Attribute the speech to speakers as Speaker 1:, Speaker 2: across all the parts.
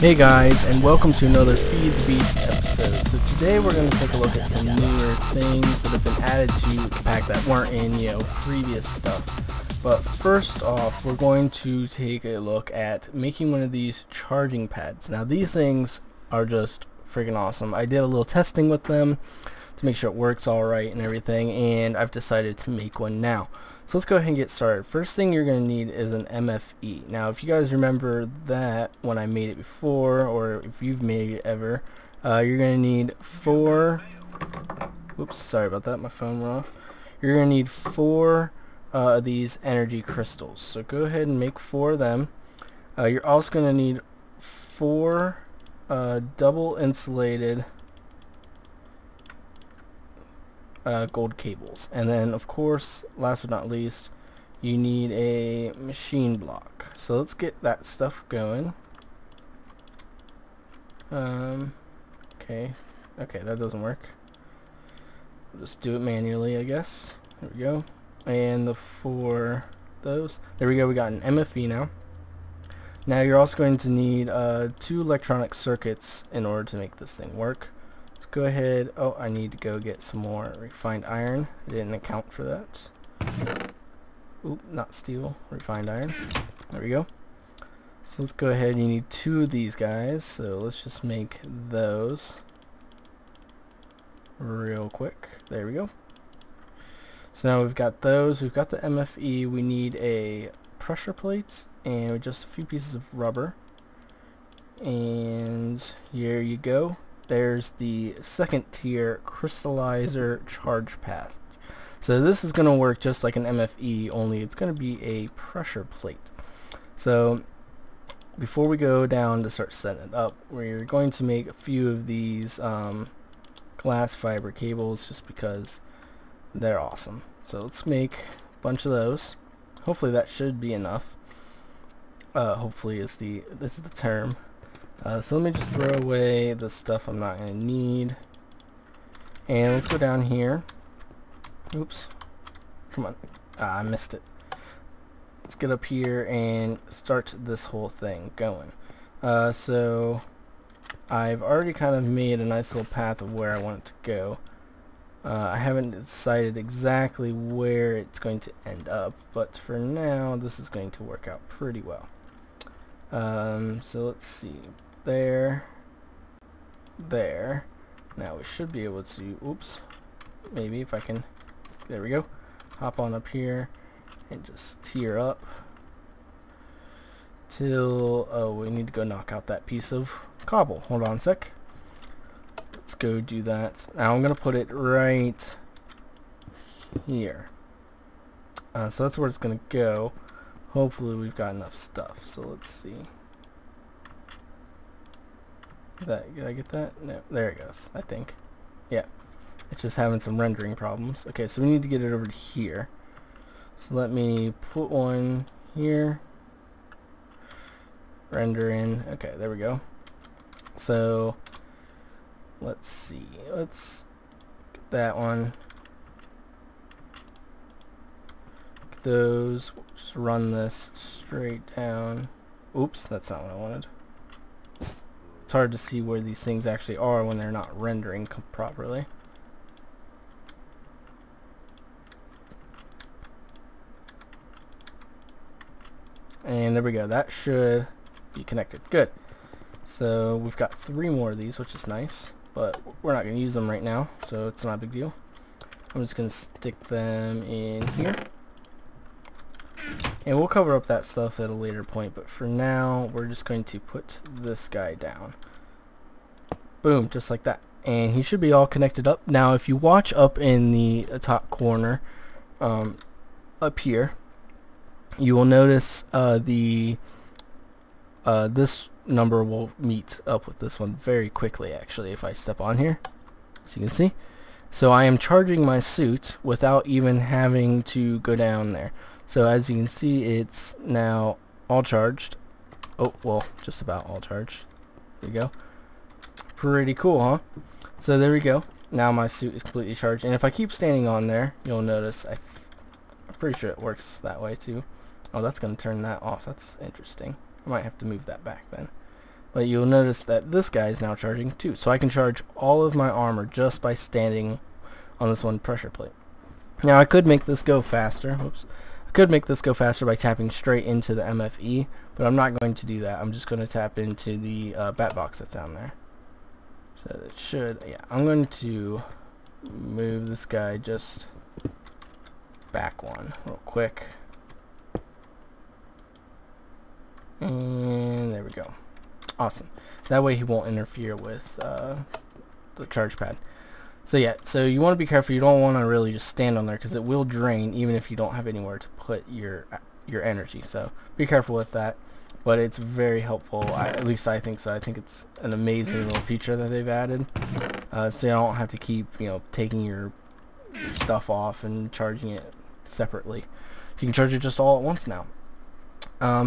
Speaker 1: Hey guys, and welcome to another Feed the Beast episode. So today we're going to take a look at some newer things that have been added to the pack that weren't in, previous stuff. But first off, we're going to take a look at making one of these charging pads. Now these things are just freaking awesome. I did a little testing with them to make sure it works alright and everything, and I've decided to make one now. So let's go ahead and get started. First thing you're going to need is an MFE. Now if you guys remember that when I made it before, or if you've made it ever, you're going to need four, oops, sorry about that, my phone went off. You're going to need four of these energy crystals. So go ahead and make four of them. You're also going to need four double insulated gold cables, and then of course last but not least you need a machine block. So let's get that stuff going. Okay, that doesn't work. We'll just do it manually, I guess. There we go. And for those, there we go, we got an MFE now. Now you're also going to need 2 electronic circuits in order to make this thing work. Go ahead. Oh, I need to go get some more refined iron. I didn't account for that. Oop, not steel, refined iron. There we go. So let's go ahead. You need 2 of these guys, so let's just make those real quick. There we go. So now we've got those. We've got the MFE. We need a pressure plate and just a few pieces of rubber. And here you go. There's the second tier crystallizer charge path. So this is going to work just like an MFE, only it's going to be a pressure plate. So before we go down to start setting it up, we're going to make a few of these glass fiber cables just because they're awesome. So let's make a bunch of those. Hopefully that should be enough. Hopefully this is the term. So let me just throw away the stuff I'm not going to need. And let's go down here. Oops. Come on. I missed it. Let's get up here and start this whole thing going. So I've already kind of made a nice little path of where I want it to go. I haven't decided exactly where it's going to end up, but for now this is going to work out pretty well. So let's see. There. Now we should be able to, oops, maybe if I can, there we go, hop on up here and just tier up till, oh, we need to go knock out that piece of cobble. Hold on a sec. Let's go do that. Now I'm going to put it right here. So that's where it's going to go. Hopefully we've got enough stuff. So let's see. Did I get that? No, there it goes, I think. Yeah, it's just having some rendering problems. Okay, so we need to get it over to here. So let me put one here. Render in. Okay, there we go. So let's see. Let's get that one. Get those. Just run this straight down. Oops, that's not what I wanted. It's hard to see where these things actually are when they're not rendering properly. And there we go. That should be connected. Good. So we've got 3 more of these, which is nice, but we're not going to use them right now, so it's not a big deal. I'm just going to stick them in here. And we'll cover up that stuff at a later point, but for now we're just going to put this guy down. Boom, just like that. And he should be all connected up. Now if you watch up in the top corner, up here, you will notice this number will meet up with this one very quickly, actually, if I step on here, as you can see. So I am charging my suit without even having to go down there. So as you can see, it's now all charged. Oh, well, just about all charged. There we go. Pretty cool, huh? So there we go. Now my suit is completely charged. And if I keep standing on there, you'll notice I'm pretty sure it works that way too. Oh, that's going to turn that off. That's interesting. I might have to move that back then. But you'll notice that this guy is now charging too. So I can charge all of my armor just by standing on this one pressure plate. Now I could make this go faster. Whoops. I could make this go faster by tapping straight into the MFE, but I'm not going to do that. I'm just going to tap into the bat box that's down there. So it should, yeah, I'm going to move this guy just back one real quick. And there we go. Awesome. That way he won't interfere with the charge pad. So yeah, so you want to be careful. You don't want to really just stand on there because it will drain even if you don't have anywhere to put your energy. So be careful with that. But it's very helpful. At least I think so. I think it's an amazing little feature that they've added. So you don't have to keep, taking your stuff off and charging it separately. You can charge it just all at once now.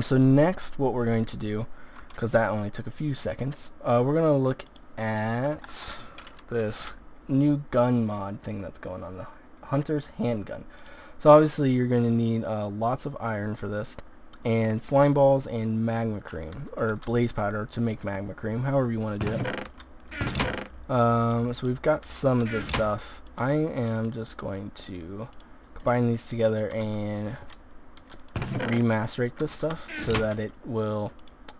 Speaker 1: So next, what we're going to do, because that only took a few seconds, we're going to look at this new gun mod thing that's going on, the Hunter's Handgun. So obviously you're going to need lots of iron for this, and slime balls and magma cream, or blaze powder to make magma cream, however you want to do it. So we've got some of this stuff. I am just going to combine these together and remacerate this stuff so that it will,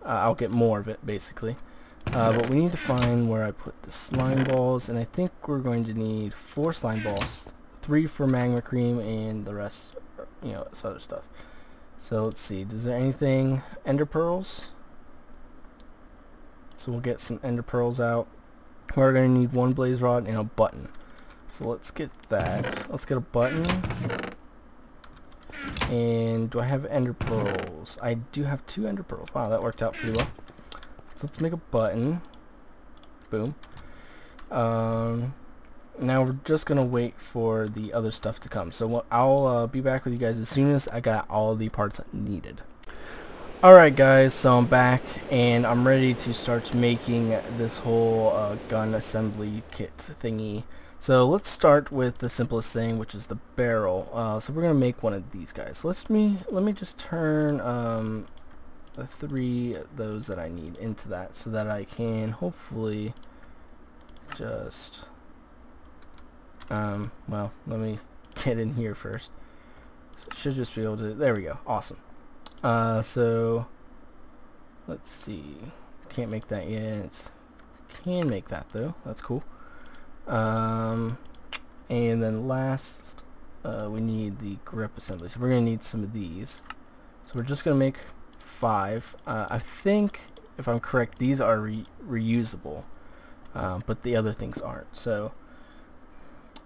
Speaker 1: I'll get more of it basically. But we need to find where I put the slime balls, and I think we're going to need 4 slime balls, 3 for magma cream, and the rest, this other stuff. So let's see, is there anything, ender pearls? So we'll get some ender pearls out. We're going to need 1 blaze rod and a button. So let's get that. Let's get a button. And do I have ender pearls? I do have 2 ender pearls. Wow, that worked out pretty well. So let's make a button. Boom. Now we're just gonna wait for the other stuff to come. So I'll be back with you guys as soon as I got all the parts needed. Alright guys, so I'm back and I'm ready to start making this whole gun assembly kit thingy. So let's start with the simplest thing, which is the barrel. So we're gonna make one of these guys. Let me just turn the 3 of those that I need into that, so that I can hopefully just well, let me get in here first. So I should just be able to, there we go, awesome. So let's see, can't make that yet. Can make that though, that's cool. And then last, we need the grip assembly, so we're gonna need some of these. So we're just gonna make 5. I think, if I'm correct, these are reusable, but the other things aren't, so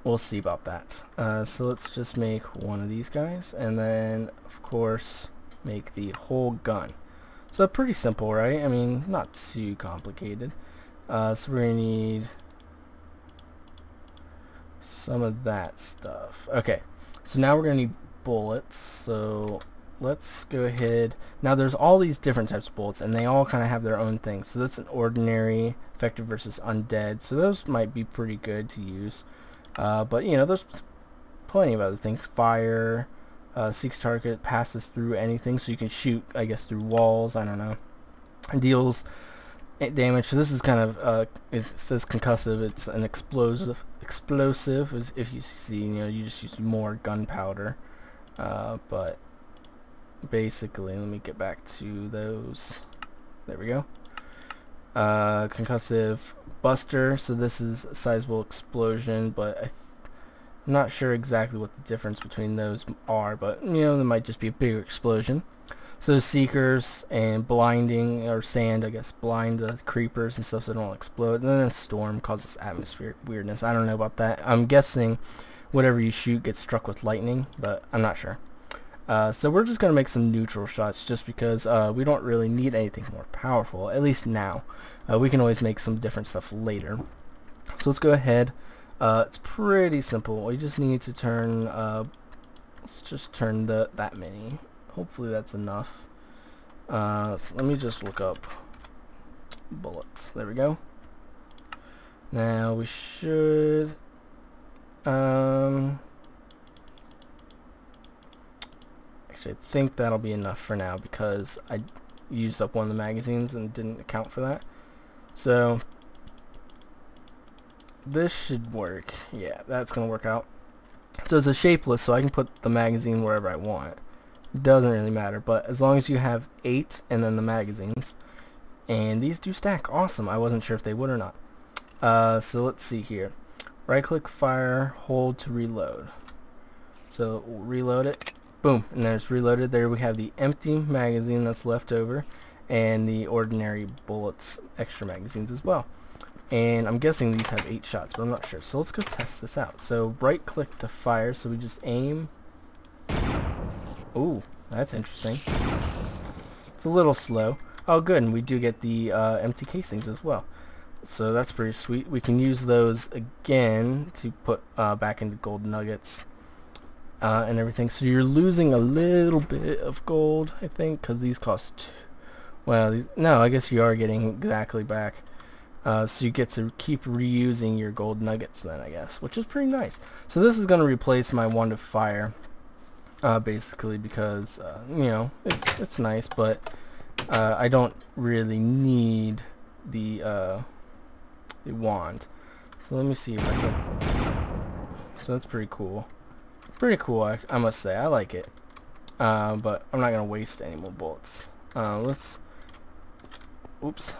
Speaker 1: we'll see about that. So let's just make one of these guys, and then of course make the whole gun. So pretty simple, right? I mean, not too complicated. So we're gonna need some of that stuff. Okay, so now we're gonna need bullets. So let's go ahead. Now there's all these different types of bullets, and they all kind of have their own things. So that's an ordinary, effective versus undead. So those might be pretty good to use. But there's plenty of other things. Fire, seeks target, passes through anything, so you can shoot, I guess, through walls. I don't know. And deals damage. So this is kind of it says concussive. It's an explosive. As if you see, you just use more gunpowder. But basically, let me get back to those. There we go. Concussive, buster, so this is a sizable explosion, but I'm not sure exactly what the difference between those are, but there might just be a bigger explosion. So seekers and blinding, or sand, I guess, blind the creepers and stuff so they don't explode. And then a storm causes atmospheric weirdness. I don't know about that. I'm guessing whatever you shoot gets struck with lightning, but I'm not sure. So we're just going to make some neutral shots just because we don't really need anything more powerful, at least now. We can always make some different stuff later. So let's go ahead. It's pretty simple. We just need to turn, let's just turn that many. Hopefully that's enough. So let me just look up bullets. There we go. Now we should, actually, I think that'll be enough for now because I used up one of the magazines and didn't account for that. So this should work. Yeah, that's gonna work out. So it's a shapeless, so I can put the magazine wherever I want. Doesn't really matter, but as long as you have 8 and then the magazines, and these do stack. Awesome. I wasn't sure if they would or not. So let's see here. Right click, fire, hold to reload. So we'll reload it. Boom, and there's reloaded. There we have the empty magazine that's left over, and the ordinary bullets extra magazines as well. And I'm guessing these have 8 shots, but I'm not sure. So let's go test this out. So right click to fire, so we just aim. Ooh, that's interesting. It's a little slow. Oh good, and we do get the empty casings as well. So that's pretty sweet. We can use those again to put back into gold nuggets and everything. So you're losing a little bit of gold, I think, because these cost... Well, no, I guess you are getting exactly back. So you get to keep reusing your gold nuggets then, I guess, which is pretty nice. So this is going to replace my 1 to fire, basically, because you know, it's nice, but I don't really need the wand. So let me see if I can. So that's pretty cool. Pretty cool, I must say. I like it. But I'm not gonna waste any more bullets. Let's. Oops.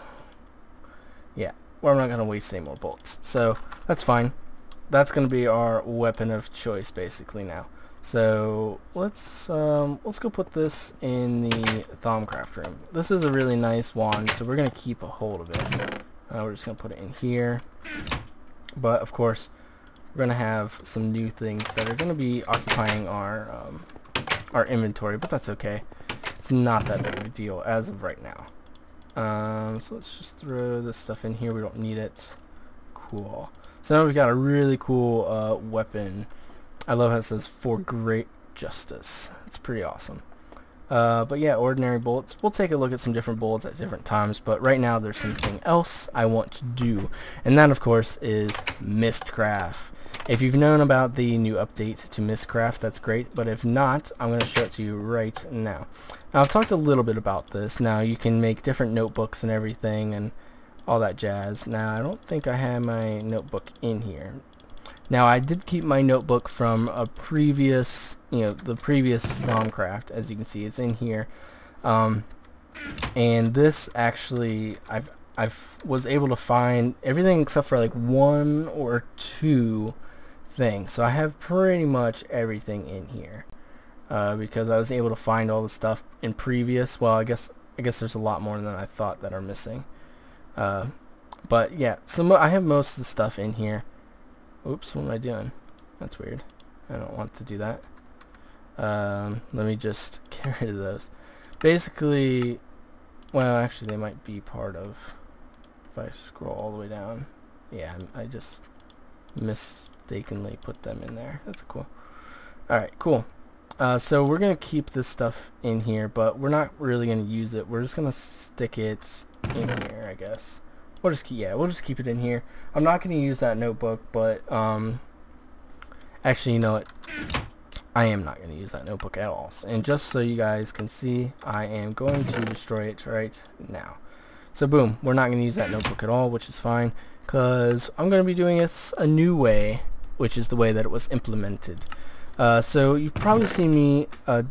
Speaker 1: Yeah, well, I'm not gonna waste any more bullets, so that's fine. That's gonna be our weapon of choice basically now. So let's go put this in the Thaumcraft room. This is a really nice wand, so we're gonna keep a hold of it. We're just gonna put it in here, but of course we're gonna have some new things that are gonna be occupying our inventory, but that's okay. It's not that big of a deal as of right now. So let's just throw this stuff in here. We don't need it. Cool. So now we've got a really cool weapon. I love how it says "for great justice." It's pretty awesome. But yeah, ordinary bullets. We'll take a look at some different bullets at different times, but right now there's something else I want to do, and that of course is Mystcraft. If you've known about the new update to Mystcraft, that's great, but if not, I'm going to show it to you right now. Now, I've talked a little bit about this. Now, you can make different notebooks and everything and all that jazz. Now, I don't think I have my notebook in here. Now, I did keep my notebook from a previous, the previous Thaumcraft. As you can see, it's in here. And this actually, I was able to find everything except for like 1 or 2 things. So I have pretty much everything in here because I was able to find all the stuff in previous. Well, I guess there's a lot more than I thought that are missing. But yeah, I have most of the stuff in here. Oops, what am I doing? That's weird. I don't want to do that. Let me just get rid of those. Basically, well, actually they might be part of, if I scroll all the way down. Yeah, I just mistakenly put them in there. That's cool. Alright, cool. So we're going to keep this stuff in here, but we're not really going to use it. We're just going to stick it in here, I guess. We'll just keep it in here. I'm not going to use that notebook, but actually, you know what? I am not going to use that notebook at all. And just so you guys can see, I am going to destroy it right now. So boom, we're not going to use that notebook at all, which is fine, because I'm going to be doing it a new way, which is the way that it was implemented. So you've probably seen me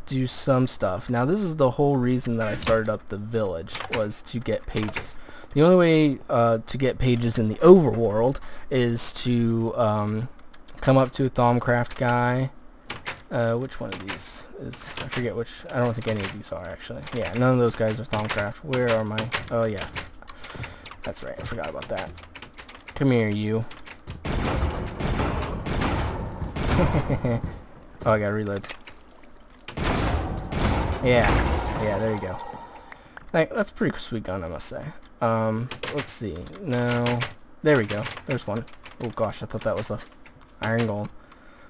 Speaker 1: do some stuff. Now this is the whole reason that I started up the village, was to get pages. The only way to get pages in the overworld is to come up to a Thaumcraft guy. Which one of these is, I forget which, I don't think any of these are actually. Yeah, none of those guys are Thaumcraft. Where are my, oh yeah, that's right, I forgot about that. Come here, you. Oh, I gotta reload. Yeah, there you go. Like, that's a pretty sweet gun, I must say. Let's see, now, there we go, there's one. Oh gosh, I thought that was a iron golem.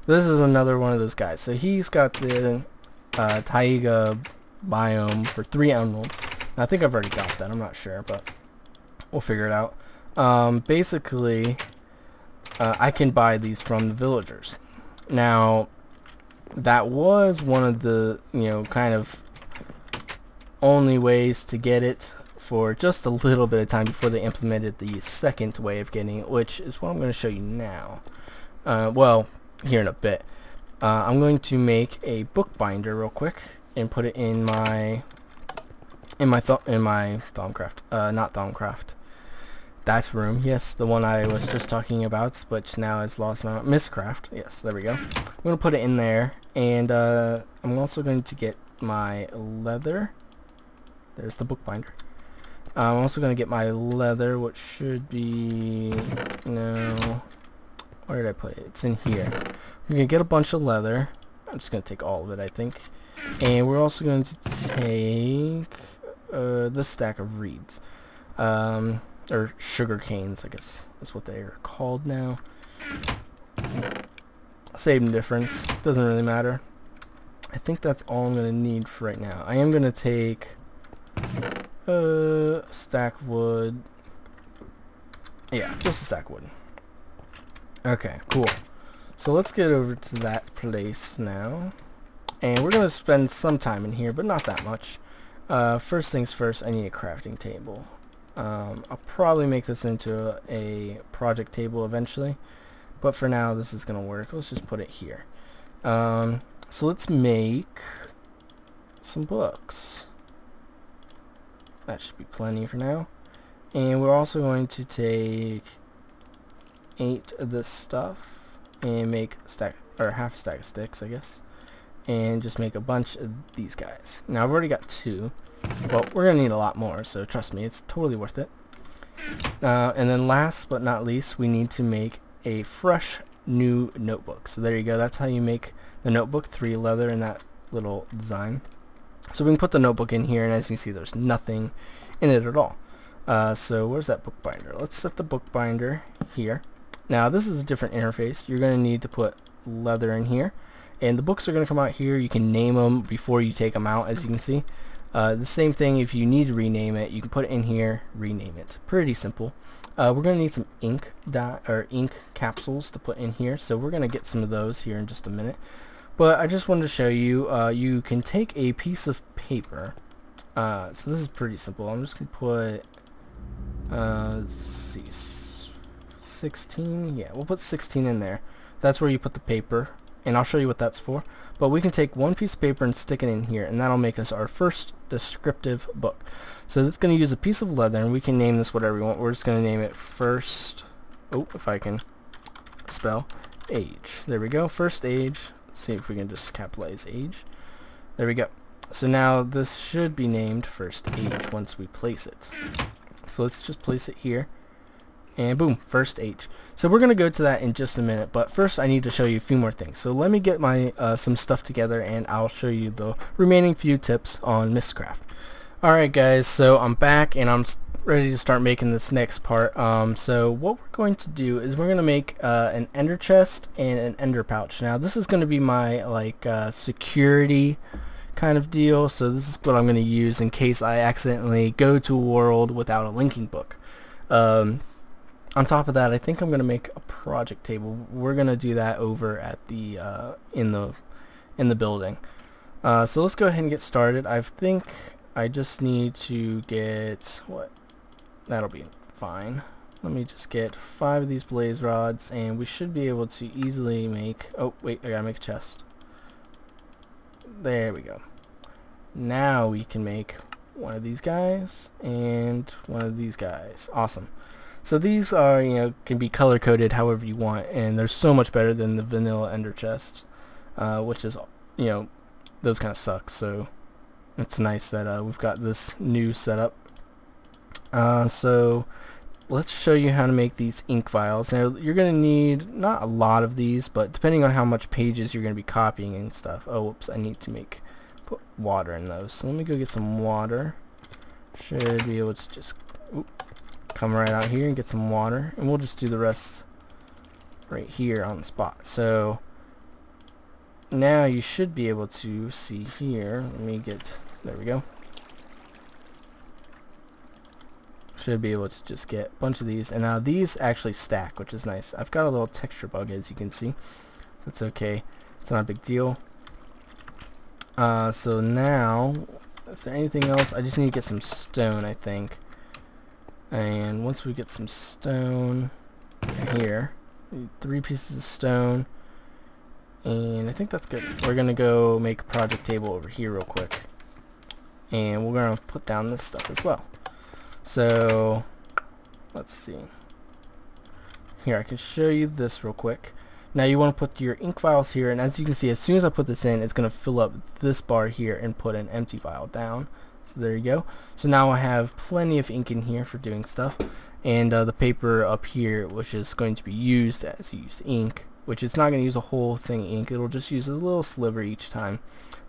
Speaker 1: This is another one of those guys. So he's got the taiga biome for 3 emeralds. I think I've already got that. I'm not sure, but we'll figure it out. Basically, I can buy these from the villagers. Now, that was one of the, kind of only ways to get it. for just a little bit of time before they implemented the second way of getting it, which is what I'm going to show you now. Well, here in a bit. I'm going to make a bookbinder real quick and put it in my Thaumcraft, not Thaumcraft. That's room, yes, the one I was just talking about, but now has lost my Mystcraft. Yes, there we go. I'm going to put it in there, and I'm also going to get my leather. There's the bookbinder. I'm also going to get my leather, which should be, no, where did I put it? It's in here. We're going to get a bunch of leather. I'm just going to take all of it, I think. And we're also going to take this stack of reeds. Or sugar canes, I guess is what they are called now. Same difference, doesn't really matter. I think that's all I'm gonna need for right now. I am gonna take stack wood. Yeah, just a stack wood. Okay, cool. So let's get over to that place now, and we're gonna spend some time in here, but not that much. First things first, I need a crafting table. I'll probably make this into a project table eventually, but for now this is gonna work. Let's just put it here. So let's make some books. That should be plenty for now. And we're also going to take 8 of this stuff and make a stack, or half a stack of sticks, I guess, and just make a bunch of these guys. Now I've already got 2. Well, we're going to need a lot more, so trust me, it's totally worth it. And then last but not least, we need to make a fresh new notebook. So there you go, that's how you make the notebook, 3 leather in that little design. So we can put the notebook in here, and as you can see, there's nothing in it at all. So where's that bookbinder? Let's set the bookbinder here. Now this is a different interface. You're going to need to put leather in here, and the books are going to come out here. You can name them before you take them out, as you can see. The same thing, if you need to rename it, you can put it in here, rename it. Pretty simple. We're going to need some ink capsules to put in here, so we're going to get some of those here in just a minute. But I just wanted to show you, you can take a piece of paper. So this is pretty simple. I'm just going to put, let's see, 16? Yeah, we'll put 16 in there. That's where you put the paper, and I'll show you what that's for. But we can take one piece of paper and stick it in here, and that'll make us our first descriptive book. So it's going to use a piece of leather, and we can name this whatever we want. We're just going to name it First, oh, if I can spell, Age. There we go, First Age. Let's see if we can just capitalize age. There we go. So now this should be named First Age once we place it. So let's just place it here. And boom, First Age. So we're going to go to that in just a minute, but first I need to show you a few more things. So let me get my some stuff together, and I'll show you the remaining few tips on Mystcraft. Alright guys, so I'm back and I'm ready to start making this next part. So what we're going to do is we're going to make an ender chest and an ender pouch. Now this is going to be my like security kind of deal, so this is what I'm going to use in case I accidentally go to a world without a linking book. On top of that, I think I'm going to make a project table. We're going to do that over at the in the building. So let's go ahead and get started. I think I just need to get, what? That'll be fine. Let me just get 5 of these blaze rods, and we should be able to easily make, oh wait, I gotta make a chest. There we go. Now we can make one of these guys and one of these guys. Awesome. So these are, you know, can be color coded however you want, and they're so much better than the vanilla ender chest, which is, you know, those kind of suck. So it's nice that we've got this new setup. So let's show you how to make these ink vials. Now you're going to need not a lot of these, but depending on how much pages you're going to be copying and stuff. Oh, whoops, I need to put water in those. So let me go get some water. Should be able to just come right out here and get some water, and we'll just do the rest right here on the spot. So now you should be able to see here. Let me get, there we go. Should be able to just get a bunch of these, and now these actually stack, which is nice. I've got a little texture bug, as you can see. That's okay, it's not a big deal. So now Is there anything else? I just need to get some stone, I think. And once we get some stone here, 3 pieces of stone, and I think that's good. We're gonna go make a project table over here real quick, and we're gonna put down this stuff as well. So let's see. Here, I can show you this real quick. Now you want to put your ink vials here, and as you can see, as soon as I put this in, it's going to fill up this bar here and put an empty vial down. So there you go. So now I have plenty of ink in here for doing stuff, and the paper up here, which is going to be used as you use ink, which it's not going to use a whole thing ink, it'll just use a little sliver each time.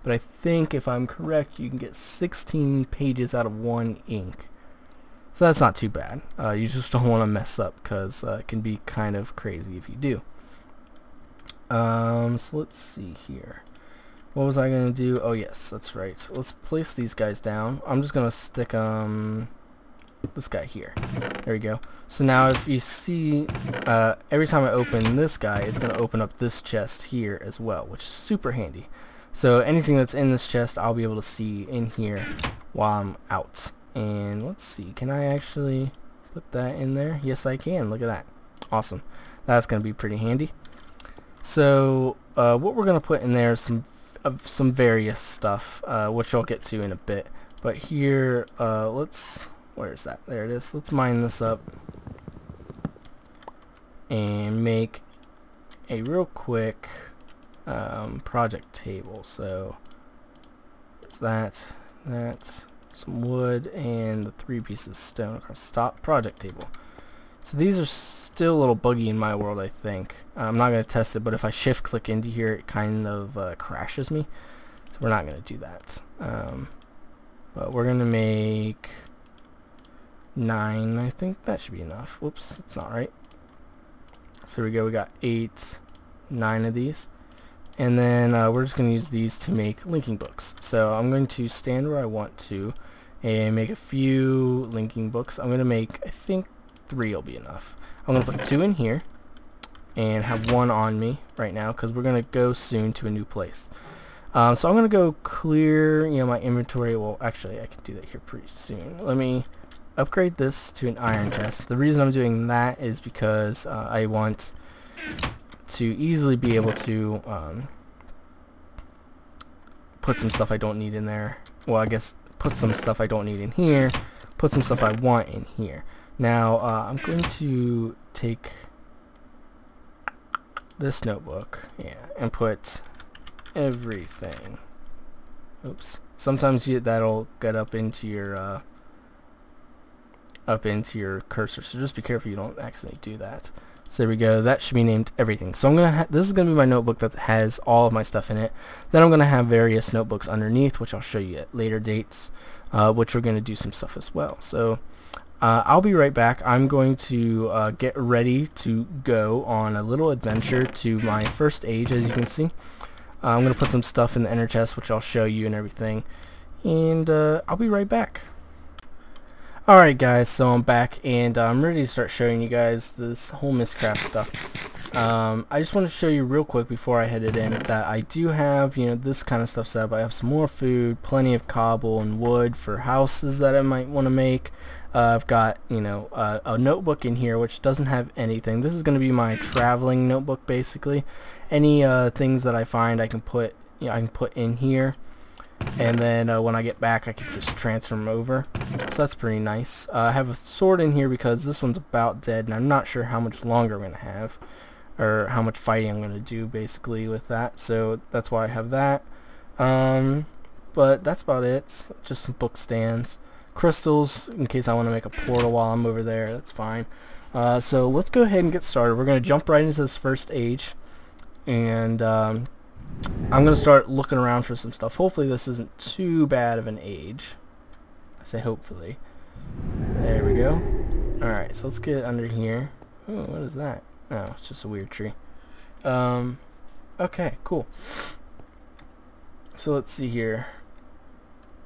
Speaker 1: But I think if I'm correct, you can get 16 pages out of 1 ink. So that's not too bad. You just don't want to mess up, because it can be kind of crazy if you do. So let's see here. What was I going to do? Oh yes, that's right. Let's place these guys down. I'm just going to stick this guy here. There we go. So now if you see, every time I open this guy, it's going to open up this chest here as well, which is super handy. So anything that's in this chest, I'll be able to see in here while I'm out. And let's see, can I actually put that in there? Yes, I can. Look at that. Awesome. That's going to be pretty handy. So what we're going to put in there is some various stuff, which I'll get to in a bit. But here, where's that? There it is. Let's mine this up and make a real quick project table. So there's that, some wood, and the 3 pieces of stone. Stop project table. So these are still a little buggy in my world, I think. I'm not going to test it, but if I shift click into here, it kind of crashes me. So we're not going to do that. But we're going to make 9. I think that should be enough. Whoops, that's not right. So here we go. We got 9 of these. And then we're just going to use these to make linking books. So I'm going to stand where I want to and make a few linking books. I'm going to make, I think, 3 will be enough. I'm going to put 2 in here and have 1 on me right now because we're going to go soon to a new place. So I'm going to go clear, my inventory. Well, actually, I can do that here pretty soon. Let me upgrade this to an iron chest. The reason I'm doing that is because I want to easily be able to put some stuff I don't need in there. Well, I guess put some stuff I don't need in here, put some stuff I want in here. Now, I'm going to take this notebook, and put everything. Oops. Sometimes that'll get up into your cursor, so just be careful you don't accidentally do that. So there we go. That should be named everything. So this is gonna be my notebook that has all of my stuff in it. Then I'm gonna have various notebooks underneath, which I'll show you at later dates, which we're gonna do some stuff as well. So I'll be right back. I'm going to get ready to go on a little adventure to my first age, as you can see. I'm going to put some stuff in the ender chest, which I'll show you and everything. And I'll be right back. Alright guys, so I'm back and I'm ready to start showing you guys this whole Mystcraft stuff. I just want to show you real quick before I headed in that I do have, this kind of stuff set up. I have some more food, plenty of cobble and wood for houses that I might want to make. I've got, a notebook in here which doesn't have anything. This is going to be my traveling notebook basically. Any things that I find I can put, in here, and then when I get back I can just transfer them over. So that's pretty nice. I have a sword in here because this one's about dead and I'm not sure how much longer I'm going to have, or how much fighting I'm going to do basically with that. So that's why I have that. But that's about it. Just some book stands. Crystals in case I want to make a portal while I'm over there. That's fine. So let's go ahead and get started. We're going to jump right into this first age, and I'm going to start looking around for some stuff. Hopefully this isn't too bad of an age. I say hopefully. There we go. Alright, so let's get under here. Oh, what is that? Oh, it's just a weird tree. Okay, cool. So let's see here.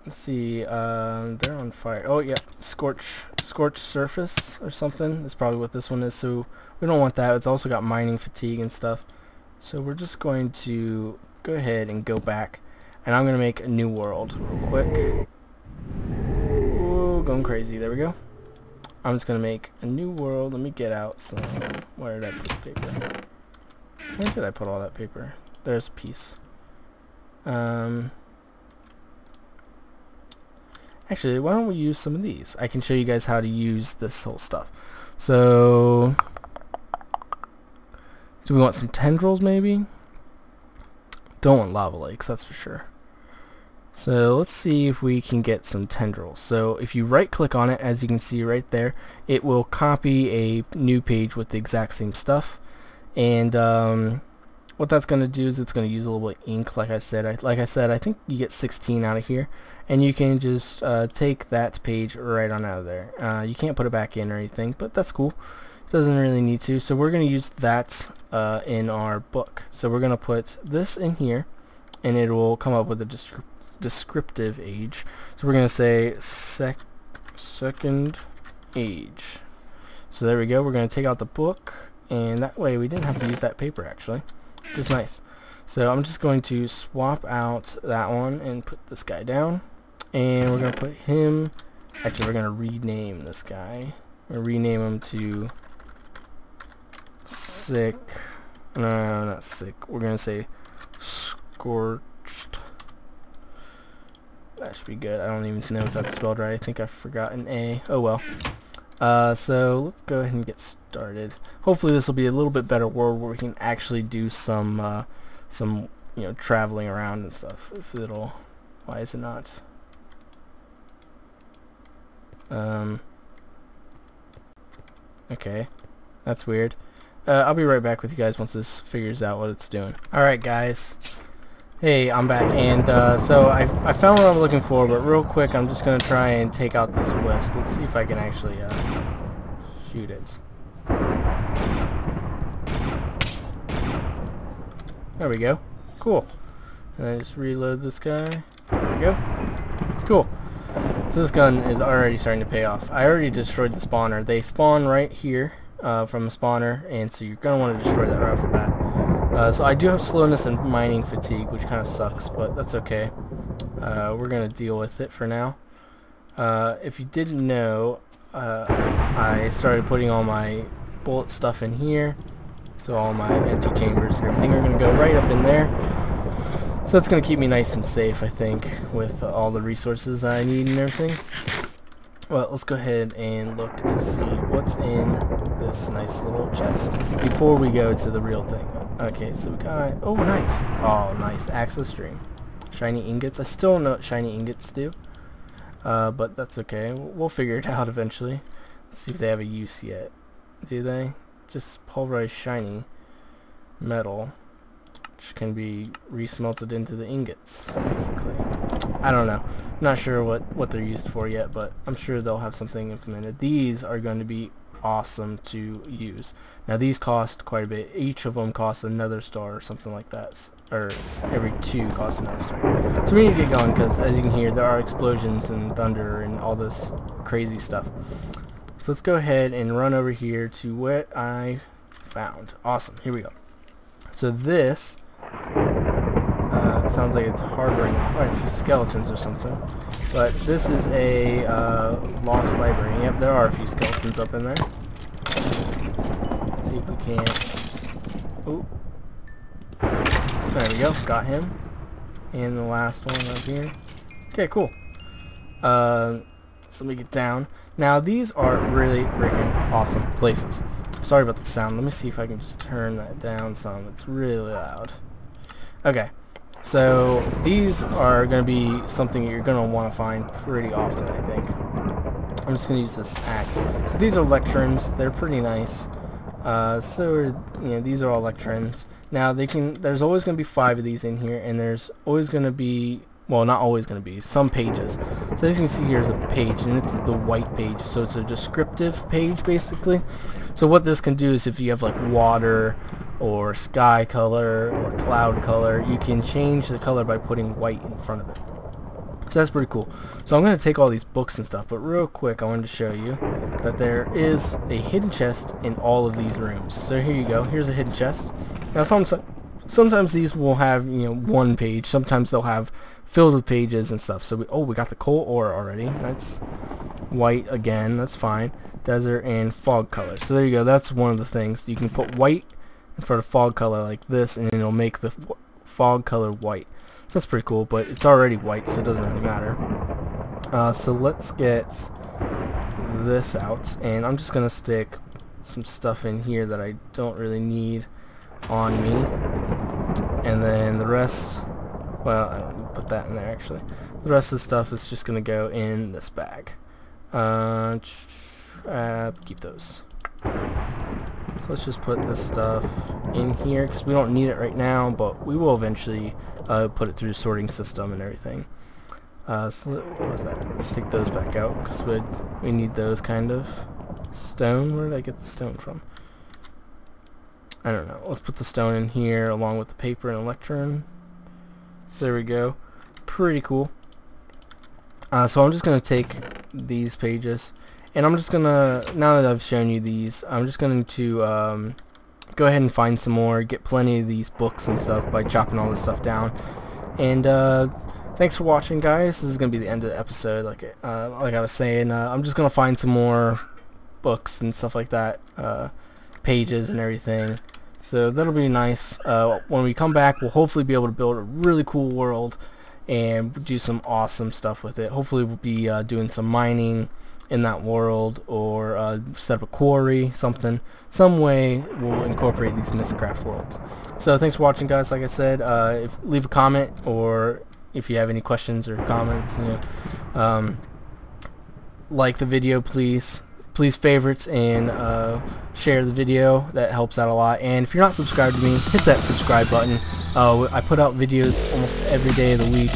Speaker 1: Let's see, they're on fire. Oh yeah, scorched surface or something is probably what this one is, so we don't want that. It's also got mining fatigue and stuff. So we're just going to go ahead and go back, and I'm going to make a new world real quick. going crazy. There we go. I'm just gonna make a new world. Let me get out some. Where did I put the paper? Where did I put all that paper? There's a piece. Actually, why don't we use some of these? I can show you guys how to use this whole stuff. So, do we want some tendrils maybe? Don't want lava lakes, that's for sure. So let's see if we can get some tendrils. So if you right click on it, as you can see right there, it will copy a new page with the exact same stuff. And what that's going to do is it's going to use a little bit of ink, like I said. I think you get 16 out of here. And you can just take that page right on out of there. You can't put it back in or anything, but that's cool. It doesn't really need to. So we're going to use that in our book. So we're going to put this in here, and it will come up with a descriptive age. So we're going to say second age. So there we go. We're going to take out the book, and that way we didn't have to use that paper actually, which is nice. So I'm just going to swap out that one and put this guy down, and we're going to put him, actually we're going to rename this guy. We're going to rename him to sick, no, not sick, we're going to say scorched. That should be good. I don't even know if that's spelled right. I think I forgot an A. Oh well. So let's go ahead and get started. Hopefully this will be a little bit better world where we can actually do some traveling around and stuff. If it'll, why is it not? Okay, that's weird. I'll be right back with you guys once this figures out what it's doing. Alright guys, hey, I'm back, and so I found what I'm looking for, but real quick I'm just gonna try and take out this wisp. Let's see if I can actually shoot it. There we go. Cool. And I just reload this guy. There we go. Cool. So this gun is already starting to pay off. I already destroyed the spawner. They spawn right here from a spawner, and so you're going to want to destroy that right off the bat. So I do have slowness and mining fatigue, which kind of sucks, but that's okay. We're going to deal with it for now. If you didn't know, I started putting all my bullet stuff in here. So all my empty chambers and everything are going to go right up in there. So that's going to keep me nice and safe, I think, with all the resources I need and everything. Well, let's go ahead and look to see what's in this nice little chest before we go to the real thing. Okay, so we got, oh nice, oh nice, access stream. Shiny ingots, I still don't know what shiny ingots do, but that's okay, we'll figure it out eventually. Let's see if they have a use yet. Do they? Just pulverized shiny metal, which can be resmelted into the ingots, basically. I don't know. I'm not sure what they're used for yet, but I'm sure they'll have something implemented. These are going to be awesome to use. Now these cost quite a bit. Each of them costs another star or something like that, or every 2 costs another star. So we need to get going, because as you can hear, there are explosions and thunder and all this crazy stuff. So let's go ahead and run over here to what I found. Awesome, here we go. So this sounds like it's harboring quite a few skeletons or something, but this is a lost library. Yep, there are a few skeletons up in there. Let's see if we can. Oh, there we go, got him. And the last one up here. Okay, cool. So let me get down. Now these are really freaking awesome places. Sorry about the sound. Let me see if I can just turn that down some. It's really loud. Okay, so these are going to be something you're going to want to find pretty often, I think. I'm just going to use this axe. So these are lecterns. They're pretty nice. These are all lecterns. Now there's always going to be 5 of these in here, and there's always going to be, well, not always going to be, some pages. So as you can see, here's a page, and it's the white page, so it's a descriptive page basically. So what this can do is, if you have like water or sky color or cloud color, you can change the color by putting white in front of it. So that's pretty cool. So I'm going to take all these books and stuff, but real quick I wanted to show you that there is a hidden chest in all of these rooms. So here you go, here's a hidden chest. Now sometimes these will have, 1 page, sometimes they'll have filled with pages and stuff. So we got the coal ore already. That's white again, that's fine. Desert and fog color. So there you go, that's one of the things. You can put white in front of fog color like this, and it'll make the fog color white. So that's pretty cool, but it's already white, so it doesn't really matter. So let's get this out, and I'm just gonna stick some stuff in here that I don't really need on me, and then the rest, well, I don't put that in there actually. The rest of the stuff is just gonna go in this bag. Keep those. So let's just put this stuff in here because we don't need it right now, but we will eventually put it through the sorting system and everything. So what was that? Let's take those back out because we need those kind of. Stone? Where did I get the stone from? I don't know. Let's put the stone in here along with the paper and electron. So there we go. Pretty cool. So I'm just going to take these pages, and I'm just going to, now that I've shown you these, I'm just going to go ahead and find some more, get plenty of these books and stuff by chopping all this stuff down. And thanks for watching, guys. This is going to be the end of the episode. Like I was saying, I'm just going to find some more books and stuff like that, pages and everything. So that'll be nice. When we come back, we'll hopefully be able to build a really cool world and do some awesome stuff with it. Hopefully we'll be doing some mining in that world, or set up a quarry, some way we'll incorporate these Mystcraft worlds. So thanks for watching, guys. Like I said, leave a comment, or if you have any questions or comments, like the video, please favorites and share the video. That helps out a lot. And if you're not subscribed to me, hit that subscribe button. I put out videos almost every day of the week,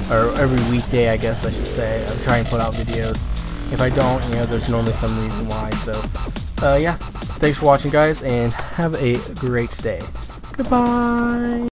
Speaker 1: or every weekday, I guess I should say. I'm trying to put out videos. If I don't, there's normally some reason why. So yeah, thanks for watching, guys, and have a great day. Goodbye.